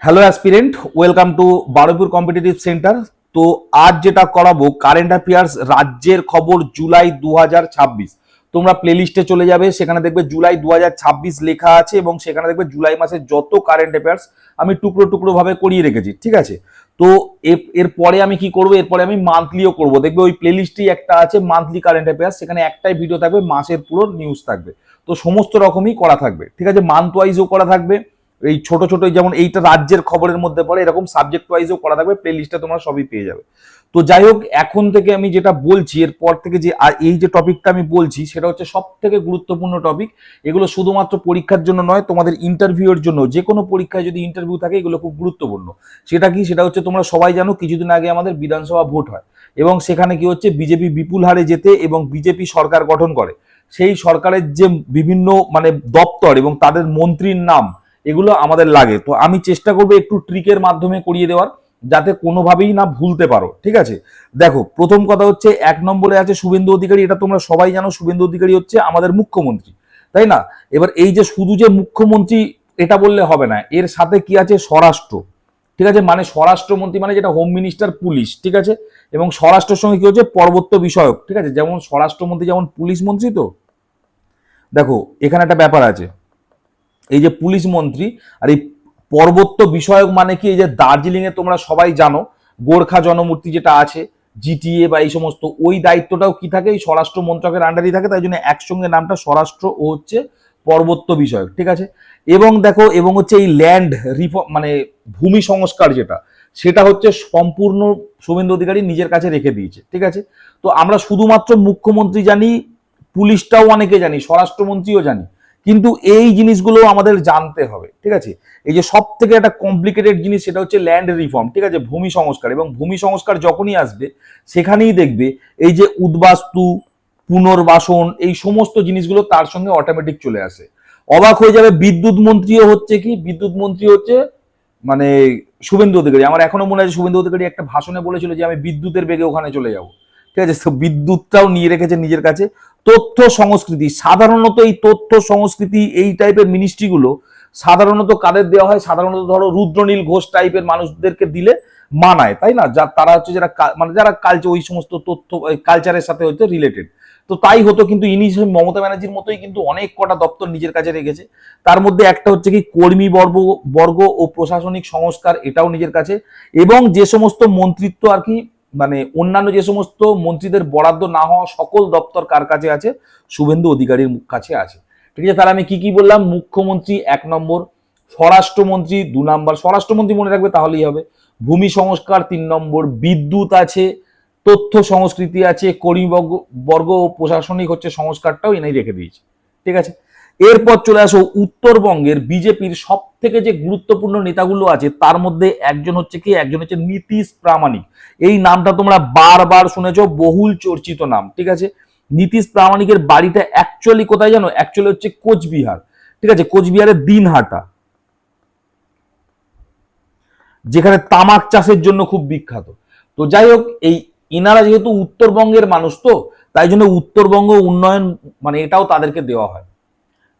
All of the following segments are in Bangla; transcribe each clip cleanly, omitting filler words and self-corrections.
Hello aspirant, welcome to Baruipur competitive centre. তো আজ যেটা করাবো কারেন্ট অ্যাফেয়ার্স রাজ্যের খবর জুলাই 2026। তোমরা প্লেলিস্টে চলে যাবে, সেখানে দেখবে জুলাই 2026 লেখা আছে এবং সেখানে দেখবে জুলাই মাসের যত কারেন্ট অ্যাফেয়ার্স আমি টুকরো টুকরো ভাবে করিয়ে রেখেছি, ঠিক আছে। তো এরপরে আমি কি করব, এরপরে আমি মান্থলিও করব। দেখবে ওই প্লেলিস্টেই একটা আছে মান্থলি কারেন্ট অ্যাফেয়ার্স, সেখানে একটাই ভিডিও থাকবে, মাসের পুরো নিউজ থাকবে। তো সমস্ত রকমই করা থাকবে, ঠিক আছে। মান্থ ওয়াইজও করা থাকবে, এই ছোট ছোট যেমন এইটা রাজ্যের খবরের মধ্যে পড়ে, এরকম সাবজেক্ট ওয়াইজও করা থাকবে। প্লে লিস্টে তোমরা সবই পেয়ে যাবে। তো যাই হোক, এখন থেকে আমি যেটা বলছি, এরপর থেকে যে এই যে টপিকটা আমি বলছি সেটা হচ্ছে সব থেকে গুরুত্বপূর্ণ টপিক। এগুলো শুধুমাত্র পরীক্ষার জন্য নয়, তোমাদের ইন্টারভিউর জন্য, যে কোনো পরীক্ষায় যদি ইন্টারভিউ থাকে এগুলো খুব গুরুত্বপূর্ণ। সেটা কি, সেটা হচ্ছে তোমরা সবাই জানো কিছুদিন আগে আমাদের বিধানসভা ভোট হয় এবং সেখানে কি হচ্ছে, বিজেপি বিপুল হারে জেতে এবং বিজেপি সরকার গঠন করে। সেই সরকারের যে বিভিন্ন দপ্তর এবং তাদের মন্ত্রীর নাম এগুলো আমাদের লাগে। তো আমি চেষ্টা করবো একটু ট্রিকের মাধ্যমে করিয়ে দেওয়ার, যাতে কোনোভাবেই না ভুলতে পারো, ঠিক আছে। দেখো, প্রথম কথা হচ্ছে 1 নম্বরে আছে শুভেন্দু অধিকারী। এটা তোমরা সবাই জানো, শুভেন্দু অধিকারী হচ্ছে আমাদের মুখ্যমন্ত্রী, তাই না? এবার এই যে শুধু যে মুখ্যমন্ত্রী এটা বললে হবে না, এর সাথে কি আছে, স্বরাষ্ট্র, ঠিক আছে। মানে স্বরাষ্ট্রমন্ত্রী মানে যেটা হোম মিনিস্টার, পুলিশ, ঠিক আছে। এবং স্বরাষ্ট্রের সঙ্গে কি হচ্ছে, পর্বত্য বিষয়ক, ঠিক আছে। যেমন স্বরাষ্ট্রমন্ত্রী যেমন পুলিশ মন্ত্রী। তো দেখো, এখানে একটা ব্যাপার আছে, এই যে পুলিশ মন্ত্রী আর এই পর্বত্য বিষয়ক মানে কি, এই যে দার্জিলিং এ তোমরা সবাই জানো গোর্খা জনমূর্তি যেটা আছে, জিটিএ বা এই সমস্ত, ওই দায়িত্বটাও কি থাকে, এই স্বরাষ্ট্র মন্ত্রকের আন্ডারই থাকে। তাই জন্য একসঙ্গে নামটা স্বরাষ্ট্র ও হচ্ছে পর্বত্য বিষয়ক, ঠিক আছে। এবং দেখো, এবং হচ্ছে এই ল্যান্ড রিফর্ম মানে ভূমি সংস্কার যেটা, সেটা হচ্ছে সম্পূর্ণ শুভেন্দু অধিকারী নিজের কাছে রেখে দিয়েছে, ঠিক আছে। তো আমরা শুধুমাত্র মুখ্যমন্ত্রী জানি, পুলিশটাও অনেকে জানি, স্বরাষ্ট্রমন্ত্রীও জানি, কিন্তু এই জিনিসগুলো আমাদের জানতে হবে, ঠিক আছে। এই যে সব থেকে একটা কমপ্লিকেটেড জিনিস, সেটা হচ্ছে ল্যান্ড রিফর্ম, ঠিক আছে, ভূমি সংস্কার। এবং ভূমি সংস্কার যখনই আসবে সেখানেই দেখবে এই যে উদ্বাস্তু, পুনর্বাসন, এই সমস্ত জিনিসগুলো তার সঙ্গে অটোমেটিক চলে আসে। অবাক হয়ে যাবে, বিদ্যুৎ মন্ত্রীও হচ্ছে কি, বিদ্যুৎ মন্ত্রী হচ্ছে মানে শুভেন্দু অধিকারী। আমার এখনো মনে আছে শুভেন্দু অধিকারী একটা ভাষণে বলেছিল যে আমি বিদ্যুতের বেগে ওখানে চলে যাব, ঠিক আছে। তো বিদ্যুৎটাও নিয়ে রেখেছে নিজের কাছে। তথ্য সংস্কৃতি, সাধারণত এই তথ্য সংস্কৃতি এই টাইপের মিনিস্ট্রিগুলো সাধারণত কাদের দেওয়া হয়, সাধারণত ধরো রুদ্রনীল ঘোষ টাইপের মানুষদেরকে দিলে মানায়, তাই না? যা তারা হচ্ছে যারা মানে যারা কালচার, ওই সমস্ত তথ্য কালচারের সাথে হচ্ছে রিলেটেড। তো তাই হতো, কিন্তু ইনি মমতা ব্যানার্জির মতোই কিন্তু অনেক কটা দপ্তর নিজের কাছে রেখেছে। তার মধ্যে একটা হচ্ছে কি কর্মী বর্গ ও প্রশাসনিক সংস্কার, এটাও নিজের কাছে। এবং যে সমস্ত মন্ত্রিত্ব আর কি, মানে অন্যান্য যে সমস্ত মন্ত্রীদের বরাদ্দ না হওয়া সকল দপ্তর কার কাছে আছে, শুভেন্দু অধিকারীর কাছে আছে, ঠিক আছে। তাহলে আমি কি কি বললাম, মুখ্যমন্ত্রী 1 নম্বর, স্বরাষ্ট্রমন্ত্রী 2 নম্বর, স্বরাষ্ট্রমন্ত্রী মনে রাখবে তাহলেই হবে, ভূমি সংস্কার 3 নম্বর, বিদ্যুৎ আছে, তথ্য সংস্কৃতি আছে, কর্মী বর্গ ও প্রশাসনিক হচ্ছে সংস্কারটাও এনেই রেখে দিয়েছে, ঠিক আছে। এরপর চলে আসো উত্তরবঙ্গের বিজেপির সব থেকে যে গুরুত্বপূর্ণ নেতাগুলো আছে, তার মধ্যে একজন হচ্ছে কি, একজন হচ্ছে নীতিশ প্রামাণিক। এই নামটা তোমরা বারবার শুনেছো, বহুল চর্চিত নাম, ঠিক আছে। নীতিশ প্রামাণিকের বাড়িটা অ্যাকচুয়ালি কোথায় জানো, অ্যাকচুয়ালি হচ্ছে কোচবিহার, ঠিক আছে। কোচবিহারের দিনহাটা, যেখানে তামাক চাষের জন্য খুব বিখ্যাত। তো যাই হোক, এই এনারা যেহেতু উত্তরবঙ্গের মানুষ, তো তাই জন্য উত্তরবঙ্গ উন্নয়ন মানে এটাও তাদেরকে দেওয়া হয়,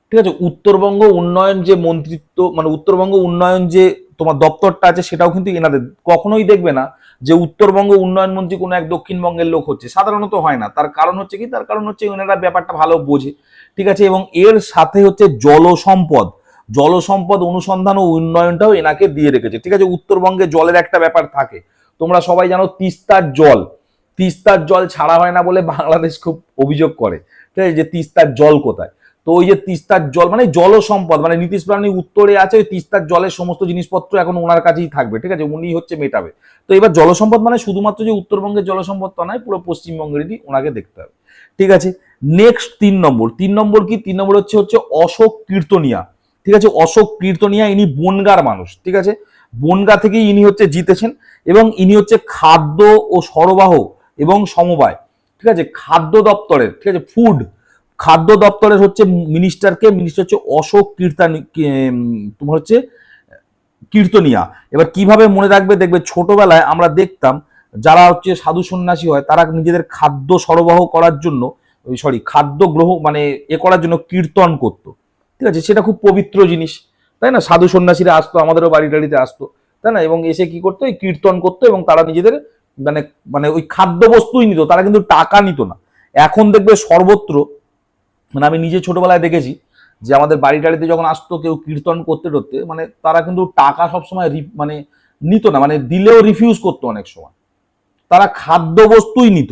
ঠিক আছে। উত্তরবঙ্গ উন্নয়ন যে মন্ত্রিত্ব, মানে উত্তরবঙ্গ উন্নয়ন যে তোমার দপ্তরটা আছে, সেটাও কিন্তু এনাদের। কখনোই দেখবে না যে উত্তরবঙ্গ উন্নয়ন মন্ত্রী কোনো এক দক্ষিণবঙ্গের লোক হচ্ছে, সাধারণত হয় না। তার কারণ হচ্ছে কি, তার কারণ হচ্ছে এনারা ব্যাপারটা ভালো বোঝে, ঠিক আছে। এবং এর সাথে হচ্ছে জলসম্পদ অনুসন্ধান ও উন্নয়নটাও এনাকে দিয়ে রেখেছে, ঠিক আছে। উত্তরবঙ্গে জলের একটা ব্যাপার থাকে, তোমরা সবাই জানো তিস্তার জল ছাড়া হয় না বলে বাংলাদেশ খুব অভিযোগ করে, ঠিক আছে, যে তিস্তার জল কোথায়। তো ওই যে তিস্তার জল মানে জলসম্পদ, মানে নীতিশ প্রাণী উত্তরে আছে, ওই তিস্তার জলের সমস্ত জিনিসপত্র এখন ওনার কাছেই থাকবে, ঠিক আছে, উনি হচ্ছে মেটাবে। তো এবার জলসম্পদ মানে শুধুমাত্র যে উত্তরবঙ্গের জলসম্পদ তা নয়, পুরো পশ্চিমবঙ্গেরই ওনাকে দেখতে হবে, ঠিক আছে। নেক্সট 3 নম্বর কি, 3 নম্বর হচ্ছে অশোক কীর্তনিয়া, ঠিক আছে। অশোক কীর্তনিয়া ইনি বনগাঁর মানুষ, ঠিক আছে। বনগাঁ থেকেই ইনি হচ্ছে জিতেছেন এবং ইনি হচ্ছে খাদ্য ও সরবরাহ এবং সমবায়, ঠিক আছে, খাদ্য দপ্তরের, ঠিক আছে, খাদ্য দপ্তরের হচ্ছে মিনিস্টার হচ্ছে অশোক তোমার হচ্ছে কীর্তনিয়া। এবার কিভাবে মনে রাখবে, দেখবে ছোটবেলায় আমরা দেখতাম যারা হচ্ছে সাধু সন্ন্যাসী হয়, তারা নিজেদের খাদ্য সরবরাহ করার জন্য, খাদ্য গ্রহ মানে করার জন্য কীর্তন করত, ঠিক আছে। সেটা খুব পবিত্র জিনিস। তাই না? সাধু সন্ন্যাসীরা আসতো, আমাদেরও বাড়ি টাড়িতে আসতো, তাই না? এবং এসে কি করতো, কীর্তন করতো, এবং তারা নিজেদের মানে মানে ওই খাদ্য বস্তুই নিত, তারা কিন্তু টাকা নিত না। এখন দেখবে সর্বত্র, মানে আমি নিজে ছোটবেলায় দেখেছি যে আমাদের বাড়ি টাড়িতে যখন আসতো কেউ কীর্তন করতে করতে, মানে তারা কিন্তু টাকা সবসময় মানে নিত না, মানে দিলেও রিফিউজ করতো অনেক সময়, তারা খাদ্য বস্তুই নিত।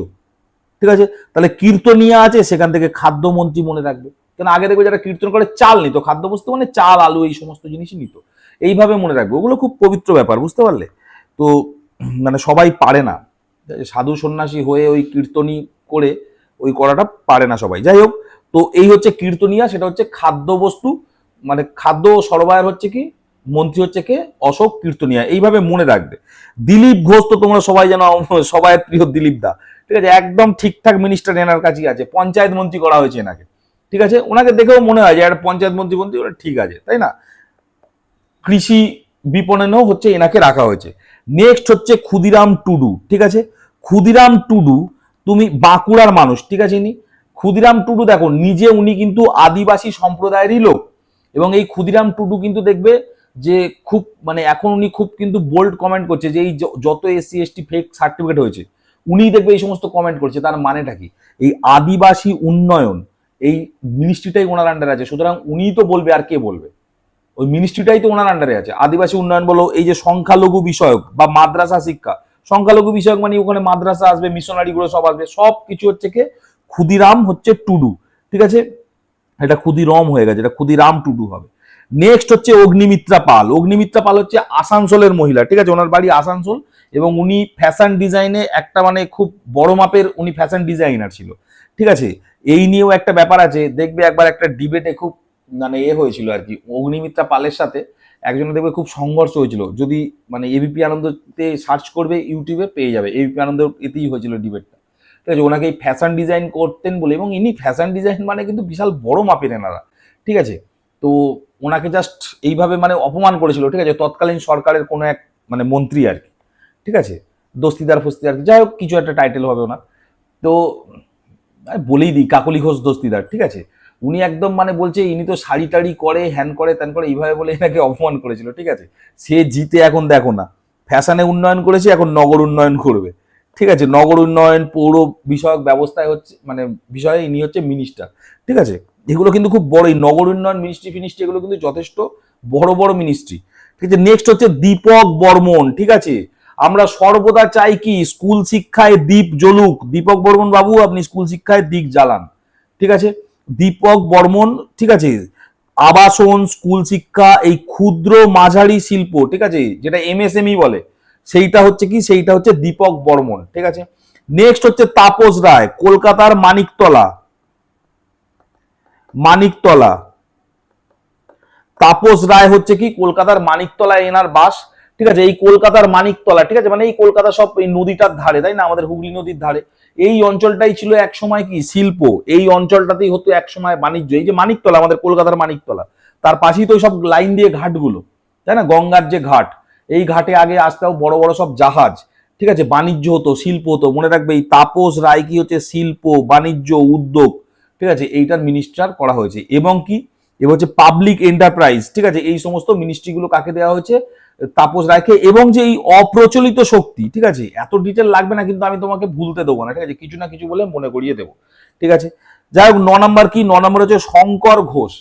ঠিক আছে, তাহলে কীর্তনিয়া আছে, সেখান থেকে খাদ্যমন্ত্রী মনে রাখবে। কেন আগে দেখবে যারা কীর্তন করে চাল নিত, খাদ্যবস্তু মানে চাল আলু এই সমস্ত জিনিসই নিত, এইভাবে মনে রাখবে। ওগুলো খুব পবিত্র ব্যাপার, বুঝতে পারলে? তো মানে সবাই পারে না, সাধু সন্ন্যাসী হয়ে ওই কীর্তনী করে ওই করাটা পারে না সবাই। যাই হোক, তো এই হচ্ছে কীর্তনিয়া, সেটা হচ্ছে খাদ্যবস্তু, মানে খাদ্য সরবরাহ হচ্ছে কি মন্ত্রী হচ্ছে কে, অশোক কীর্তনিয়া, এইভাবে মনে রাখবে। দিলীপ ঘোষ তো তোমরা সবাই জানো, সবাই প্রিয় দিলীপ দা, ঠিক আছে, একদম ঠিকঠাক মিনিস্টার এনার কাছেই আছে, পঞ্চায়েত মন্ত্রী করা হয়েছে এনাকে। ঠিক আছে, ওনাকে দেখেও মনে হয় যে একটা পঞ্চায়েত মন্ত্রী মন্ত্রী ওরা ঠিক আছে, তাই না? কৃষি বিপণনেও হচ্ছে এনাকে রাখা হয়েছে। নেক্সট হচ্ছে ক্ষুদিরাম টুডু। ঠিক আছে, ক্ষুদিরাম টুডু, তুমি বাঁকুড়ার মানুষ, ঠিক আছে। ইনি ক্ষুদিরাম টুডু, দেখো নিজে উনি কিন্তু আদিবাসী সম্প্রদায়েরই লোক, এবং এই ক্ষুদিরাম টুডু কিন্তু দেখবে যে খুব মানে এখন উনি খুব কিন্তু বোল্ড কমেন্ট করছে যে এই যত এসসি এসটি ফেক সার্টিফিকেট হয়েছে, উনি দেখবে এই সমস্ত কমেন্ট করছে। তার মানেটা কি? এই আদিবাসী উন্নয়ন এই মিনিস্ট্রিটাই ওনার আন্ডারে আছে, সুতরাং উনিই তো বলবে, আর কে বলবে? ওই মিনিস্ট্রিটাই তো ওনার আন্ডারে আছে। আদিবাসী উন্নয়ন বলো, এই যে সংখ্যালঘু বিষয়ক বা মাদ্রাসা শিক্ষা, সংখ্যালঘু বিষয়ক মানে ওখানে মাদ্রাসা আসবে, মিশনারি গুলো সব আসবে, সব কিছু হচ্ছে কে ক্ষুদিরাম হচ্ছে টুডু। ঠিক আছে, এটা ক্ষুদিরাম হয়ে গেছে, এটা ক্ষুদিরাম টুডু হবে। নেক্সট হচ্ছে অগ্নিমিত্রা পাল। অগ্নিমিত্রা পাল হচ্ছে আসানসোলের মহিলা, ঠিক আছে, ওনার বাড়ি আসানসোল, এবং উনি ফ্যাশন ডিজাইনে একটা মানে খুব বড় মাপের উনি ফ্যাশন ডিজাইনার ছিল। ঠিক আছে, এই নিয়েও একটা ব্যাপার আছে, দেখবে একবার একটা ডিবেটে খুব মানে হয়েছিল আর কি, অগ্নিমিত্রা পালের সাথে একজনের দেখবে খুব সংঘর্ষ হয়েছিল। যদি মানে এবিপি আনন্দতে সার্চ করবে ইউটিউবে পেয়ে যাবে, এবিপি আনন্দ এতেই হয়েছিল ডিবেটটা। ঠিক আছে, ওনাকে এই ফ্যাশন ডিজাইন করতেন বলে, এবং ইনি ফ্যাশন ডিজাইন মানে কিন্তু বিশাল বড় মাপের এনারা। ঠিক আছে, তো ওনাকে জাস্ট এইভাবে মানে অপমান করেছিল, ঠিক আছে, তৎকালীন সরকারের কোনো এক মানে মন্ত্রী আর কি। ঠিক আছে, দস্তিদার ফস্তিদার, যাই হোক কিছু একটা টাইটেল হবে ওনার। তো বলেই দিই, কাকলি ঘোষ দস্তিদার। ঠিক আছে, উনি একদম মানে বলছে ইনি তো শাড়ি টাড়ি করে, হ্যান করে, ত্যান করে, এইভাবে বলে এনাকে অপমান করেছিল। ঠিক আছে, সে জিতে এখন দেখো না, ফ্যাশনে উন্নয়ন করেছে, এখন নগর উন্নয়ন করবে। ঠিক আছে, নগর উন্নয়ন পৌর বিষয়ক ব্যবস্থায় হচ্ছে মানে বিষয়ে ইনি হচ্ছে মিনিস্টার। ঠিক আছে, এগুলো কিন্তু খুব বড়, এই নগর উন্নয়ন মিনিস্ট্রি ফিনিস্ট্রি এগুলো কিন্তু যথেষ্ট বড় বড় মিনিস্ট্রি। ঠিক আছে, নেক্সট হচ্ছে দীপক বর্মন। ঠিক আছে, আমরা সর্বদা চাই কি স্কুল শিক্ষায় দীপ জ্বলুক। দীপক বর্মন বাবু, আপনি স্কুল শিক্ষায় দিক জ্বালান। ঠিক আছে, দীপক বর্মন। ঠিক আছে, আবাসন, স্কুল শিক্ষা, এই ক্ষুদ্র মাঝারি শিল্প, ঠিক আছে, যেটা এমএসএমই বলে, সেইটা হচ্ছে কি, সেইটা হচ্ছে দীপক বর্মন। ঠিক আছে, নেক্সট হচ্ছে তাপস রায়, কলকাতার মানিকতলা। মানিকতলা, তাপস রায় হচ্ছে কি কলকাতার মানিকতলায় এনার বাস। ঠিক আছে, এই কলকাতার মানিকতলা, ঠিক আছে, মানে এই কলকাতা সব এই নদীটার ধারে, তাই না, আমাদের হুগলি নদীর ধারে, এই অঞ্চলটাই ছিল এক সময় কি শিল্প, এই অঞ্চলটাতেই হতো এক সময় বাণিজ্য। এই যে মানিকতলা, আমাদের কলকাতার মানিকতলা, তার পাশেই তো সব লাইন দিয়ে ঘাটগুলো, তাই না, গঙ্গার যে ঘাট, এই ঘাটে আগে আসতেও বড় বড় সব জাহাজ। ঠিক আছে, বাণিজ্য হতো, শিল্প হতো। মনে রাখবে এই তাপস রায় কি হচ্ছে শিল্প, বাণিজ্য, উদ্যোগ, ঠিক আছে, এইটার মিনিস্টার করা হয়েছে। এবং কি এবার হচ্ছে পাবলিক এন্টারপ্রাইজ। ঠিক আছে, এই সমস্ত মিনিস্ট্রিগুলো কাকে দেওয়া হয়েছে, তাপস রায়কে। এবং যে এই অপ্রচলিত শক্তি, ঠিক আছে, এত ডিটেল লাগবে না, কিন্তু আমি তোমাকে ভুলতে দেবো না, ঠিক আছে, কিছু না কিছু বলে মনে করিয়ে দেবো। ঠিক আছে, যাই হোক, 9 নম্বর কি, 9 নম্বর হচ্ছে শঙ্কর ঘোষ।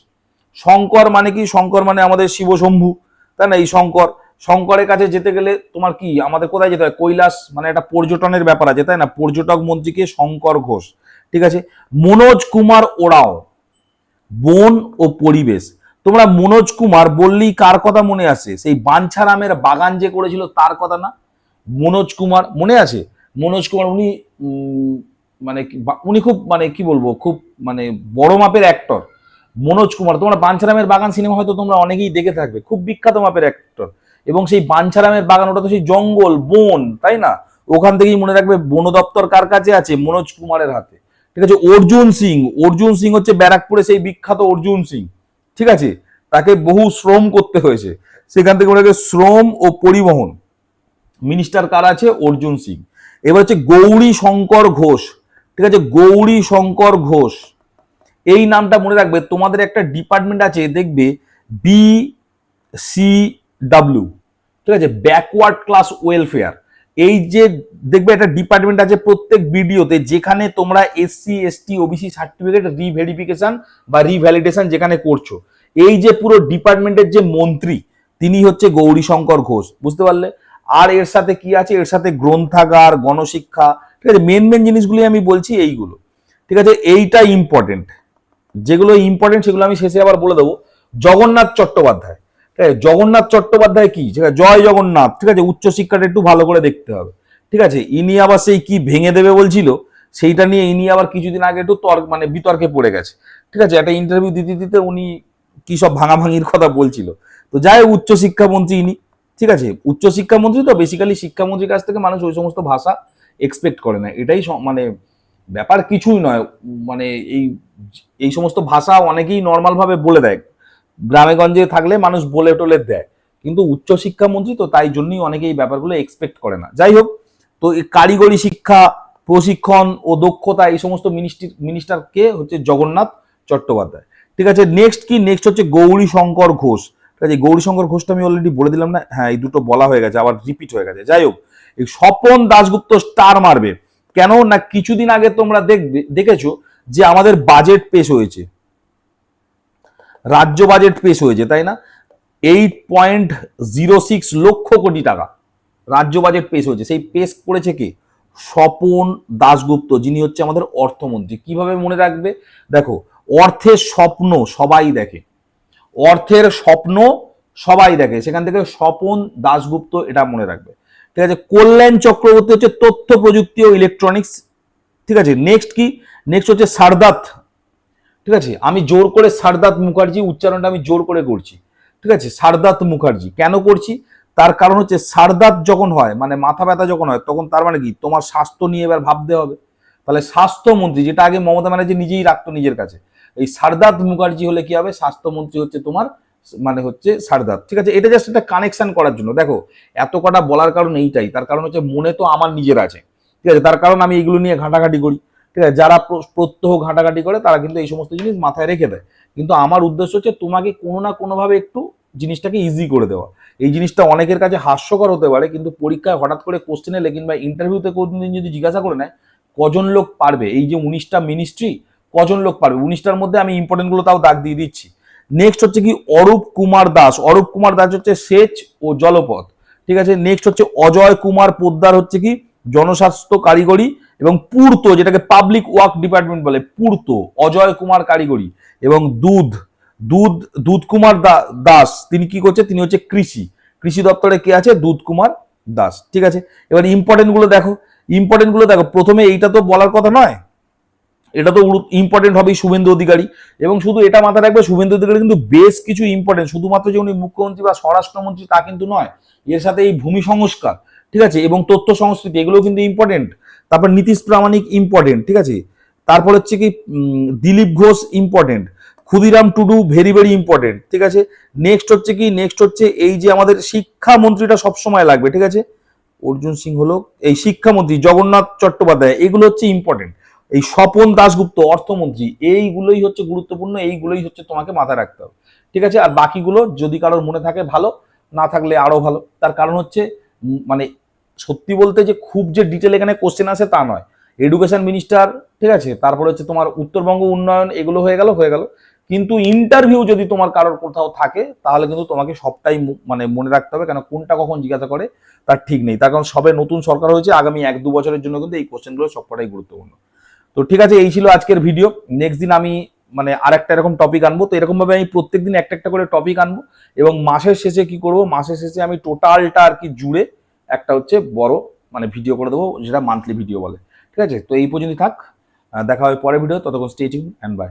শঙ্কর মানে কি, শঙ্কর মানে আমাদের শিবশম্ভু, তাই না, এই শঙ্কর, শঙ্করের কাছে যেতে গেলে তোমার কি আমাদের কোথায় যেতে হয়, কৈলাস, মানে একটা পর্যটনের ব্যাপার আছে, তাই না, পর্যটক মন্ত্রীকে শঙ্কর ঘোষ। ঠিক আছে, মনোজ কুমার ওরাও, বন ও পরিবেশ। তোমরা মনোজ কুমার বললেই কার কথা মনে আসে? সেই বাঞ্ছারামের বাগান যে করেছিল তার কথা না? মনোজ কুমার মনে আছে? মনোজ কুমার উনি মানে উনি খুব মানে কি বলবো, খুব মানে বড় মাপের অ্যাক্টর মনোজ কুমার। তোমরা বাঞ্ছারামের বাগান সিনেমা হয়তো তোমরা অনেকেই দেখে থাকবে, খুব বিখ্যাত মাপের অ্যাক্টর। এবং সেই বাঞ্ছারামের বাগান, ওটা তো সেই জঙ্গল বন, তাই না, ওখান থেকেই মনে রাখবে বন দপ্তর কার কাছে আছে, মনোজ কুমারের হাতে। ঠিক আছে, অর্জুন সিং, অর্জুন সিং হচ্ছে ব্যারাকপুরে সেই বিখ্যাত অর্জুন সিং। ঠিক আছে, তাকে বহু শ্রম করতে হয়েছে, সেখান থেকে ওনাকে শ্রম ও পরিবহন মিনিস্টার কার আছে, অর্জুন সিং। এবার হচ্ছে গৌরী শঙ্কর ঘোষ। ঠিক আছে, গৌরী শঙ্কর ঘোষ, এই নামটা মনে রাখবে। তোমাদের একটা ডিপার্টমেন্ট আছে দেখবে, বি CW, ঠিক আছে, ব্যাকওয়ার্ড ক্লাস ওয়েলফেয়ার। এই যে দেখবে একটা ডিপার্টমেন্ট আছে প্রত্যেক ভিডিওতে, যেখানে তোমরা SC ST OBC certificate reverification বা রিভ্যালিডেশন যেখানে করছো, এই যে পুরো ডিপার্টমেন্টের যে মন্ত্রী তিনি হচ্ছে গৌরীশঙ্কর ঘোষ, বুঝতে পারলে। আর এর সাথে কি আছে, এর সাথে গ্রন্থাগার, গণশিক্ষা, ঠিক আছে, মেন মেন জিনিসগুলি আমি বলছি এইগুলো, ঠিক আছে। এইটা ইম্পর্টেন্ট, যেগুলো ইম্পর্টেন্ট সেগুলো আমি শেষে আবার বলে দেবো। জগন্নাথ চট্টোপাধ্যায়, ঠিক আছে, জগন্নাথ চট্টোপাধ্যায় কি, ঠিক আছে, জয় জগন্নাথ, ঠিক আছে, উচ্চশিক্ষাটা একটু ভালো করে দেখতে হবে, ঠিক আছে। ইনি আবার সেই কি ভেঙে দেবে বলছিল, সেইটা নিয়ে ইনি আবার কিছুদিন আগে একটু মানে বিতর্কে পড়ে গেছে, ঠিক আছে। একটা ইন্টারভিউ দিতে দিতে উনি কি সব ভাঙাভাঙির কথা বলছিল। তো যাই হোক, উচ্চশিক্ষামন্ত্রী ইনি, ঠিক আছে, উচ্চশিক্ষামন্ত্রী। তো বেসিক্যালি শিক্ষামন্ত্রীর কাছ থেকে মানুষ ওই সমস্ত ভাষা এক্সপেক্ট করে না, এটাই মানে ব্যাপার, কিছুই নয়। মানে এই এই সমস্ত ভাষা অনেকেই নর্মাল ভাবে বলে দেয়, গ্রামে গঞ্জে থাকলে মানুষ বলে টলে দেয়, কিন্তু উচ্চশিক্ষামন্ত্রী তো তাই জন্যই অনেকে এই ব্যাপারগুলো এক্সপেক্ট করে না। যাই হোক, তো এই কারিগরি শিক্ষা, প্রশিক্ষণ ও দক্ষতা, এই সমস্ত মিনিস্টার কে হচ্ছে জগন্নাথ চট্টোপাধ্যায়, ঠিক আছে। নেক্সট কি, নেক্সট হচ্ছে গৌরীশঙ্কর ঘোষ, ঠিক আছে। গৌরীশঙ্কর ঘোষটা আমি অলরেডি বলে দিলাম না, হ্যাঁ, এই দুটো বলা হয়ে গেছে, আবার রিপিট হয়ে গেছে। যাই হোক, এই স্বপন দাশগুপ্ত স্টার মারবে কেন না, কিছুদিন আগে তোমরা দেখেছো যে আমাদের বাজেট পেশ হয়েছে, রাজ্য বাজেট পেশ হয়েছে, তাই না? 8.06 লক্ষ কোটি টাকা রাজ্য বাজেট পেশ হয়েছে। সেই পেশ করেছে কে? স্বপন দাশগুপ্ত, যিনি হচ্ছে আমাদের অর্থমন্ত্রী। কিভাবে মনে রাখবে? দেখো, অর্থের স্বপ্ন সবাই দেখে, অর্থের স্বপ্ন সবাই দেখে, সেখান থেকে স্বপন দাশগুপ্ত, এটা মনে রাখবে, ঠিক আছে। কল্যাণ চক্রবর্তী হচ্ছে তথ্য প্রযুক্তি ও ইলেকট্রনিক্স, ঠিক আছে। নেক্সট কি, নেক্সট হচ্ছে সারদাত, ঠিক আছে। আমি জোর করে সারদাত মুখার্জি উচ্চারণটা আমি জোর করে করছি, ঠিক আছে, সারদাত মুখার্জি। কেন করছি? তার কারণ হচ্ছে সারদাত যখন হয়, মানে মাথা ব্যথা যখন হয়, তখন তার মানে কি, তোমার স্বাস্থ্য নিয়ে এবার ভাবতে হবে। তাহলে স্বাস্থ্যমন্ত্রী, যেটা আগে মমতা ব্যানার্জি নিজেই রাখতো নিজের কাছে, এই সারদাত মুখার্জি হলে কি হবে, স্বাস্থ্যমন্ত্রী হচ্ছে তোমার, মানে হচ্ছে সারদাত, ঠিক আছে। এটা জাস্ট একটা কানেকশন করার জন্য। দেখো, এত কটা বলার কারণ এইটাই, তার কারণ হচ্ছে মনে তো আমার নিজের আছে, ঠিক আছে, তার কারণ আমি এইগুলো নিয়ে ঘাটাঘাটি করি, ঠিক আছে। যারা প্রত্যহ ঘাটাঘাটি করে তারা কিন্তু এই সমস্ত জিনিস মাথায় রেখে দেয়, কিন্তু আমার উদ্দেশ্য হচ্ছে তোমাকে কোনো না কোনোভাবে একটু জিনিসটাকে ইজি করে দেওয়া। এই জিনিসটা অনেকের কাছে হাস্যকর হতে পারে, কিন্তু পরীক্ষায় হঠাৎ করে কোশ্চেন এলে কিংবা ইন্টারভিউতে কোনদিন যদি জিজ্ঞাসা করে নেয় কজন লোক পারবে, এই যে 19টা মিনিস্ট্রি কজন লোক পারবে, 19টার মধ্যে আমি ইম্পর্টেন্ট গুলো তাও দাগ দিয়ে দিচ্ছি। নেক্সট হচ্ছে কি, অরূপ কুমার দাস। অরূপ কুমার দাস হচ্ছে সেচ ও জলপথ, ঠিক আছে। নেক্সট হচ্ছে অজয় কুমার পোদ্দার, হচ্ছে কি জনস্বাস্থ্য কারিগরি এবং পূর্ত, যেটাকে পাবলিক ওয়ার্ক ডিপার্টমেন্ট বলে, পূর্ত। অজয় কুমার কারিগরি। এবং দুধ দুধ দুধ কুমার দাস, তিনি কি করছে, তিনি হচ্ছে কৃষি, কৃষি দপ্তরে কে আছে, দুধ কুমার দাস, ঠিক আছে। এবার ইম্পর্টেন্ট গুলো দেখো, ইম্পর্টেন্ট গুলো দেখো। প্রথমে এইটা তো বলার কথা নয়, এটা তো ইম্পর্টেন্ট হবেই, শুভেন্দু অধিকারী। এবং শুধু এটা মাথায় রাখবে, শুভেন্দু অধিকারী কিন্তু বেশ কিছু ইম্পর্টেন্ট, শুধুমাত্র যে উনি মুখ্যমন্ত্রী বা স্বরাষ্ট্রমন্ত্রী তা কিন্তু নয়, এর সাথে এই ভূমি সংস্কার, ঠিক আছে, এবং তথ্য সংস্কৃতি, এগুলো কিন্তু ইম্পর্টেন্ট। তারপর নীতিশ প্রামাণিক ইম্পর্টেন্ট, ঠিক আছে। তারপর হচ্ছে কি Dilip Ghosh important, Khudiram Tudu very very important, ঠিক আছে। নেক্সট হচ্ছে কি, নেক্সট হচ্ছে এই যে আমাদের শিক্ষামন্ত্রীটা সবসময় লাগবে, ঠিক আছে, অর্জুন সিং হলো এই শিক্ষামন্ত্রী, জগন্নাথ চট্টোপাধ্যায়, এগুলো হচ্ছে ইম্পর্টেন্ট। এই স্বপন দাশগুপ্ত অর্থমন্ত্রী, এইগুলোই হচ্ছে গুরুত্বপূর্ণ, এইগুলোই হচ্ছে তোমাকে মাথায় রাখতে হবে, ঠিক আছে। আর বাকিগুলো যদি কারোর মনে থাকে ভালো, না থাকলে আরো ভালো। তার কারণ হচ্ছে মানে সত্যি বলতে যে খুব যে ডিটেল এখানে কোশ্চেন আসে তা নয়। এডুকেশন মিনিস্টার, ঠিক আছে, তারপরে হচ্ছে তোমার উত্তরবঙ্গ উন্নয়ন, এগুলো হয়ে গেল। কিন্তু ইন্টারভিউ যদি তোমার কারোর কোথাও থাকে, তাহলে কিন্তু তোমাকে সবটাই মানে মনে রাখতে হবে, কেন কোনটা কখন জিজ্ঞাসা করে তার ঠিক নেই। তার কারণ সবে নতুন সরকার হয়েছে, আগামী 1-2 বছরের জন্য কিন্তু এই কোশ্চেনগুলো সবকটাই গুরুত্বপূর্ণ। তো ঠিক আছে, এই ছিল আজকের ভিডিও। নেক্সট দিন আমি মানে আরেকটা এরকম টপিক আনবো। তো এরকম ভাবে আমি প্রত্যেকদিন একটা একটা করে টপিক আনবো, এবং মাসের শেষে কি করব, মাসের শেষে আমি টোটালটা আর কি জুড়ে একটা হচ্ছে বড় মানে ভিডিও করে দেবো, যেটা মান্থলি ভিডিও বলে, ঠিক আছে। তো এই পর্যন্তই থাক, দেখা হবে পরের ভিডিও, ততক্ষণ স্টে টিউন এন্ড বাই।